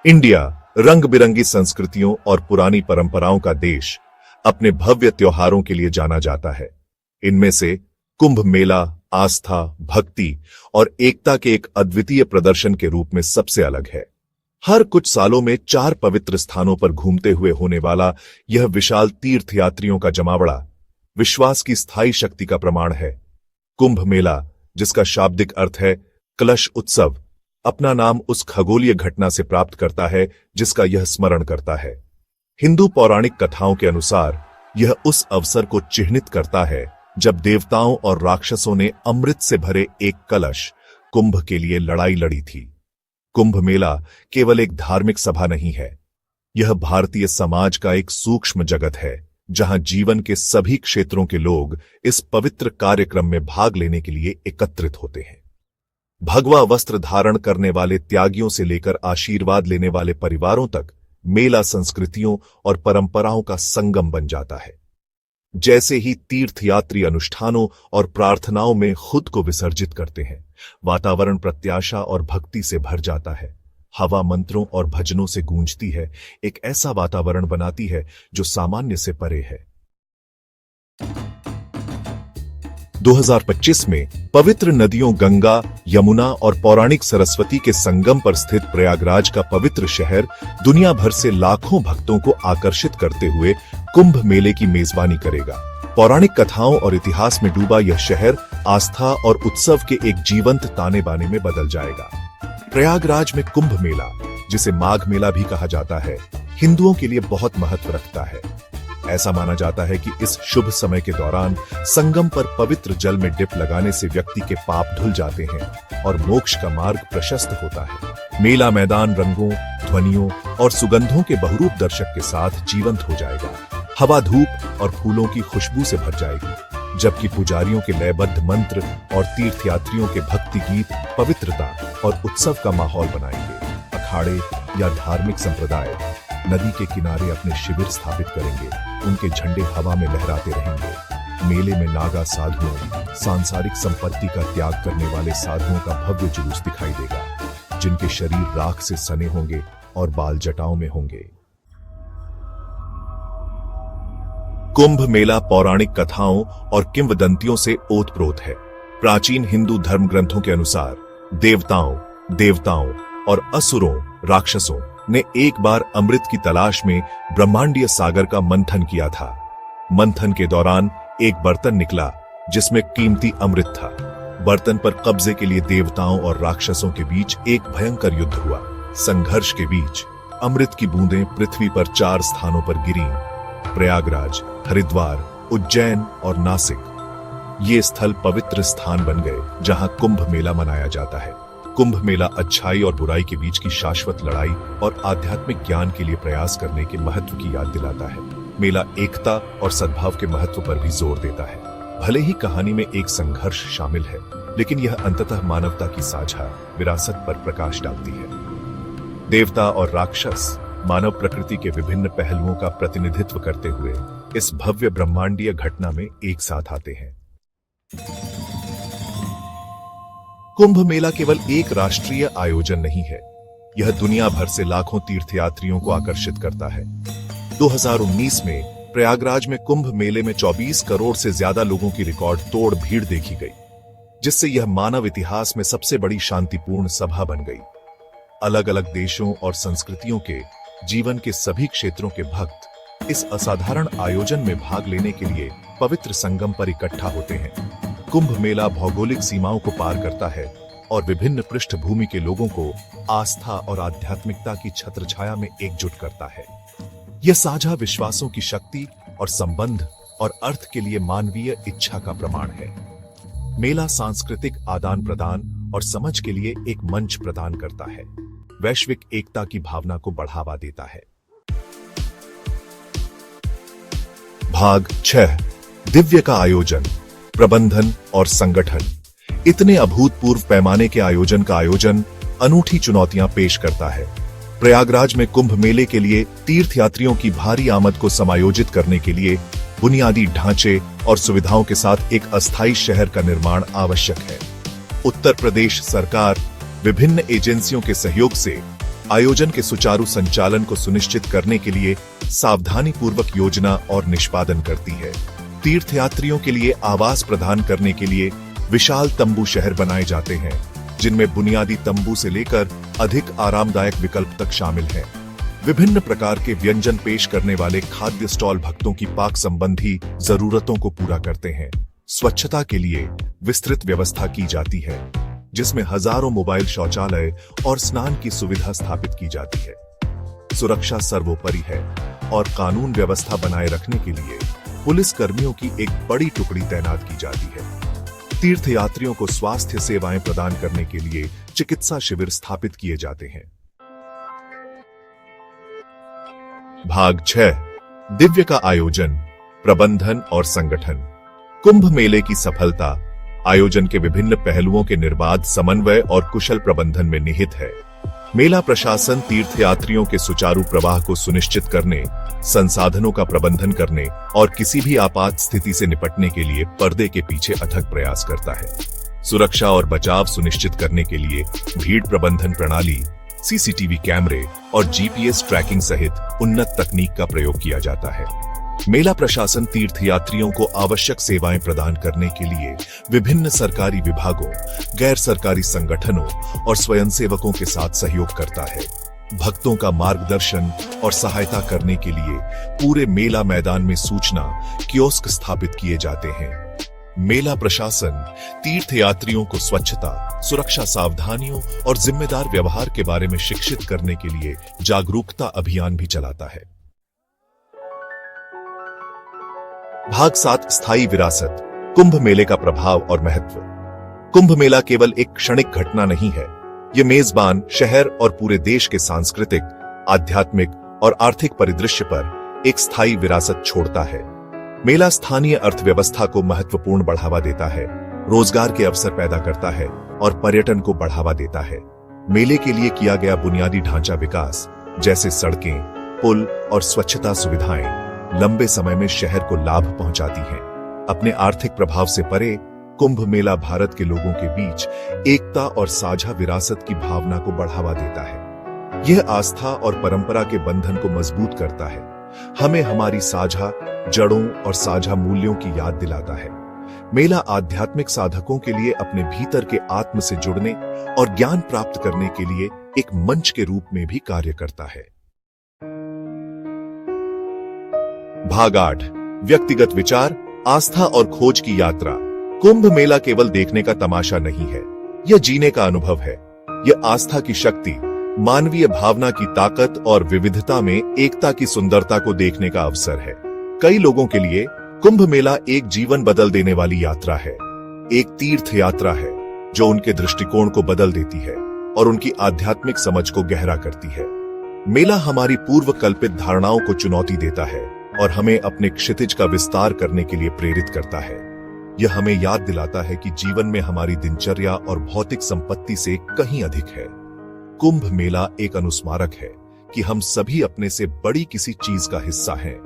India रंग बिरंगी संस्कृतियों और पुरानी परंपराओं का देश अपने भव्य त्योहारों के लिए जाना जाता है। इनमें से कुंभ मेला आस्था, भक्ति और एकता के एक अद्वितीय प्रदर्शन के रूप में सबसे अलग है। हर कुछ सालों में 4 पवित्र स्थानों पर घूमते हुए होने वाला यह विशाल तीर्थयात्रियों का जमावड़ा विश्वास की स्थायी शक्ति का प्रमाण है। कुंभ मेला, जिसका शाब्दिक अर्थ है कलश उत्सव, अपना नाम उस खगोलीय घटना से प्राप्त करता है जिसका यह स्मरण करता है। हिंदू पौराणिक कथाओं के अनुसार यह उस अवसर को चिह्नित करता है जब देवताओं और राक्षसों ने अमृत से भरे एक कलश कुंभ के लिए लड़ाई लड़ी थी। कुंभ मेला केवल एक धार्मिक सभा नहीं है, यह भारतीय समाज का एक सूक्ष्म जगत है जहां जीवन के सभी क्षेत्रों के लोग इस पवित्र कार्यक्रम में भाग लेने के लिए एकत्रित होते हैं। भगवा वस्त्र धारण करने वाले त्यागियों से लेकर आशीर्वाद लेने वाले परिवारों तक मेला संस्कृतियों और परंपराओं का संगम बन जाता है। जैसे ही तीर्थयात्री अनुष्ठानों और प्रार्थनाओं में खुद को विसर्जित करते हैं, वातावरण प्रत्याशा और भक्ति से भर जाता है। हवा मंत्रों और भजनों से गूंजती है, एक ऐसा वातावरण बनाती है जो सामान्य से परे है। 2025 में पवित्र नदियों गंगा, यमुना और पौराणिक सरस्वती के संगम पर स्थित प्रयागराज का पवित्र शहर दुनिया भर से लाखों भक्तों को आकर्षित करते हुए कुंभ मेले की मेजबानी करेगा। पौराणिक कथाओं और इतिहास में डूबा यह शहर आस्था और उत्सव के एक जीवंत ताने बाने में बदल जाएगा। प्रयागराज में कुंभ मेला, जिसे माघ मेला भी कहा जाता है, हिंदुओं के लिए बहुत महत्व रखता है। ऐसा माना जाता है कि इस शुभ समय के दौरान संगम पर पवित्र जल में डिप लगाने से व्यक्ति के पाप धुल जाते हैं और मोक्ष का मार्ग प्रशस्त होता है। मेला मैदान रंगों, ध्वनियों और सुगंधों के बहुरूप दर्शक के साथ जीवंत हो जाएगा। हवा, धूप और फूलों की खुशबू से भर जाएगी, जबकि पुजारियों के लयबद्ध मंत्र और तीर्थयात्रियों के भक्ति गीत पवित्रता और उत्सव का माहौल बनाएंगे। अखाड़े या धार्मिक संप्रदाय नदी के किनारे अपने शिविर स्थापित करेंगे, उनके झंडे हवा में लहराते रहेंगे। मेले में नागा साधुओं, सांसारिक संपत्ति का त्याग करने वाले साधुओं का भव्य जुलूस दिखाई देगा, जिनके शरीर राख से सने होंगे और बाल जटाओं में होंगे। कुंभ मेला पौराणिक कथाओं और किंवदंतियों से ओतप्रोत है। प्राचीन हिंदू धर्म ग्रंथों के अनुसार देवताओं और असुरों, राक्षसों ने एक बार अमृत की तलाश में ब्रह्मांडीय सागर का मंथन किया था। मंथन के दौरान एक बर्तन निकला जिसमें कीमती अमृत था। बर्तन पर कब्जे के लिए देवताओं और राक्षसों के बीच एक भयंकर युद्ध हुआ। संघर्ष के बीच अमृत की बूंदें पृथ्वी पर 4 स्थानों पर गिरीं: प्रयागराज, हरिद्वार, उज्जैन और नासिक। ये स्थल पवित्र स्थान बन गए जहां कुंभ मेला मनाया जाता है। कुंभ मेला अच्छाई और बुराई के बीच की शाश्वत लड़ाई और आध्यात्मिक ज्ञान के लिए प्रयास करने के महत्व की याद दिलाता है। मेला एकता और सद्भाव के महत्व पर भी जोर देता है। भले ही कहानी में एक संघर्ष शामिल है, लेकिन यह अंततः मानवता की साझा विरासत पर प्रकाश डालती है। देवता और राक्षस मानव प्रकृति के विभिन्न पहलुओं का प्रतिनिधित्व करते हुए इस भव्य ब्रह्मांडीय घटना में एक साथ आते हैं। कुंभ मेला केवल एक राष्ट्रीय आयोजन नहीं है, यह दुनिया भर से लाखों तीर्थयात्रियों को आकर्षित करता है। 2019 में प्रयागराज में कुंभ मेले में 24 करोड़ से ज्यादा लोगों की रिकॉर्ड तोड़ भीड़ देखी गई, जिससे यह मानव इतिहास में सबसे बड़ी शांतिपूर्ण सभा बन गई। अलग अलग देशों और संस्कृतियों के जीवन के सभी क्षेत्रों के भक्त इस असाधारण आयोजन में भाग लेने के लिए पवित्र संगम पर इकट्ठा होते हैं। कुंभ मेला भौगोलिक सीमाओं को पार करता है और विभिन्न पृष्ठभूमि के लोगों को आस्था और आध्यात्मिकता की छत्रछाया में एकजुट करता है। यह साझा विश्वासों की शक्ति और संबंध और अर्थ के लिए मानवीय इच्छा का प्रमाण है। मेला सांस्कृतिक आदान प्रदान और समझ के लिए एक मंच प्रदान करता है, वैश्विक एकता की भावना को बढ़ावा देता है। भाग 6: दिव्य का आयोजन, प्रबंधन और संगठन। इतने अभूतपूर्व पैमाने के आयोजन का आयोजन अनूठी चुनौतियां पेश करता है। प्रयागराज में कुंभ मेले के लिए तीर्थयात्रियों की भारी आमद को समायोजित करने के लिए बुनियादी ढांचे और सुविधाओं के साथ एक अस्थायी शहर का निर्माण आवश्यक है। उत्तर प्रदेश सरकार विभिन्न एजेंसियों के सहयोग से आयोजन के सुचारू संचालन को सुनिश्चित करने के लिए सावधानी पूर्वक योजना और निष्पादन करती है। तीर्थयात्रियों के लिए आवास प्रदान करने के लिए विशाल तंबू शहर बनाए जाते हैं, जिनमें बुनियादी तंबू से लेकर अधिक आरामदायक विकल्प तक शामिल हैं। विभिन्न प्रकार के व्यंजन पेश करने वाले खाद्य स्टॉल भक्तों की पाक संबंधी जरूरतों को पूरा करते हैं। स्वच्छता के लिए विस्तृत व्यवस्था की जाती है, जिसमें हजारों मोबाइल शौचालय और स्नान की सुविधा स्थापित की जाती है। सुरक्षा सर्वोपरि है और कानून व्यवस्था बनाए रखने के लिए पुलिस कर्मियों की एक बड़ी टुकड़ी तैनात की जाती है। तीर्थयात्रियों को स्वास्थ्य सेवाएं प्रदान करने के लिए चिकित्सा शिविर स्थापित किए जाते हैं। भाग 6 दिव्य का आयोजन, प्रबंधन और संगठन। कुंभ मेले की सफलता आयोजन के विभिन्न पहलुओं के निर्बाध समन्वय और कुशल प्रबंधन में निहित है। मेला प्रशासन तीर्थयात्रियों के सुचारू प्रवाह को सुनिश्चित करने, संसाधनों का प्रबंधन करने और किसी भी आपात स्थिति से निपटने के लिए पर्दे के पीछे अथक प्रयास करता है। सुरक्षा और बचाव सुनिश्चित करने के लिए भीड़ प्रबंधन प्रणाली, सीसीटीवी कैमरे और जीपीएस ट्रैकिंग सहित उन्नत तकनीक का प्रयोग किया जाता है। मेला प्रशासन तीर्थयात्रियों को आवश्यक सेवाएं प्रदान करने के लिए विभिन्न सरकारी विभागों, गैर सरकारी संगठनों और स्वयंसेवकों के साथ सहयोग करता है। भक्तों का मार्गदर्शन और सहायता करने के लिए पूरे मेला मैदान में सूचना कियोस्क स्थापित किए जाते हैं। मेला प्रशासन तीर्थयात्रियों को स्वच्छता, सुरक्षा सावधानियों और जिम्मेदार व्यवहार के बारे में शिक्षित करने के लिए जागरूकता अभियान भी चलाता है। भाग 7 स्थायी विरासत, कुंभ मेले का प्रभाव और महत्व। कुंभ मेला केवल एक क्षणिक घटना नहीं है, यह मेजबान शहर और पूरे देश के सांस्कृतिक, आध्यात्मिक और आर्थिक परिदृश्य पर एक स्थायी विरासत छोड़ता है। मेला स्थानीय अर्थव्यवस्था को महत्वपूर्ण बढ़ावा देता है, रोजगार के अवसर पैदा करता है और पर्यटन को बढ़ावा देता है। मेले के लिए किया गया बुनियादी ढांचा विकास, जैसे सड़कें, पुल और स्वच्छता सुविधाएं लंबे समय में शहर को लाभ पहुंचाती हैं। अपने आर्थिक प्रभाव से परे, कुंभ मेला भारत के लोगों के बीच एकता और साझा विरासत की भावना को बढ़ावा देता है। यह आस्था और परंपरा के बंधन को मजबूत करता है, हमें हमारी साझा जड़ों और साझा मूल्यों की याद दिलाता है। मेला आध्यात्मिक साधकों के लिए अपने भीतर के आत्म से जुड़ने और ज्ञान प्राप्त करने के लिए एक मंच के रूप में भी कार्य करता है। भाग 8 व्यक्तिगत विचार, आस्था और खोज की यात्रा। कुंभ मेला केवल देखने का तमाशा नहीं है, यह जीने का अनुभव है। यह आस्था की शक्ति, मानवीय भावना की ताकत और विविधता में एकता की सुंदरता को देखने का अवसर है। कई लोगों के लिए कुंभ मेला एक जीवन बदल देने वाली यात्रा है, एक तीर्थ यात्रा है जो उनके दृष्टिकोण को बदल देती है और उनकी आध्यात्मिक समझ को गहरा करती है। मेला हमारी पूर्व कल्पित धारणाओं को चुनौती देता है और हमें अपने क्षितिज का विस्तार करने के लिए प्रेरित करता है। यह हमें याद दिलाता है कि जीवन में हमारी दिनचर्या और भौतिक संपत्ति से कहीं अधिक है। कुंभ मेला एक अनुस्मारक है कि हम सभी अपने से बड़ी किसी चीज का हिस्सा हैं,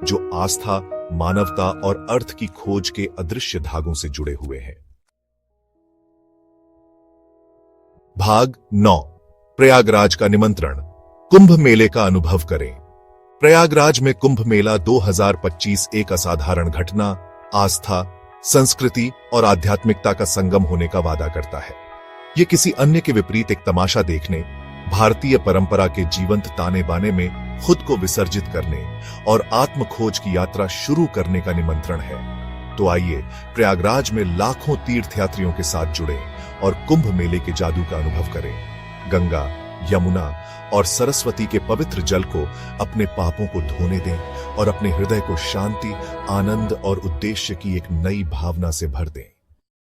जो आस्था, मानवता और अर्थ की खोज के अदृश्य धागों से जुड़े हुए हैं। भाग 9 प्रयागराज का निमंत्रण, कुंभ मेले का अनुभव करें। प्रयागराज में कुंभ मेला 2025 एक असाधारण घटना, आस्था, संस्कृति और आध्यात्मिकता का संगम होने का वादा करता है। यह किसी अन्य के विपरीत एक तमाशा देखने, भारतीय परंपरा के जीवंत ताने बाने में खुद को विसर्जित करने और आत्म खोज की यात्रा शुरू करने का निमंत्रण है। तो आइए प्रयागराज में लाखों तीर्थयात्रियों के साथ जुड़ें और कुंभ मेले के जादू का अनुभव करें। गंगा, यमुना और सरस्वती के पवित्र जल को अपने पापों को धोने दें और अपने हृदय को शांति, आनंद और उद्देश्य की एक नई भावना से भर दें।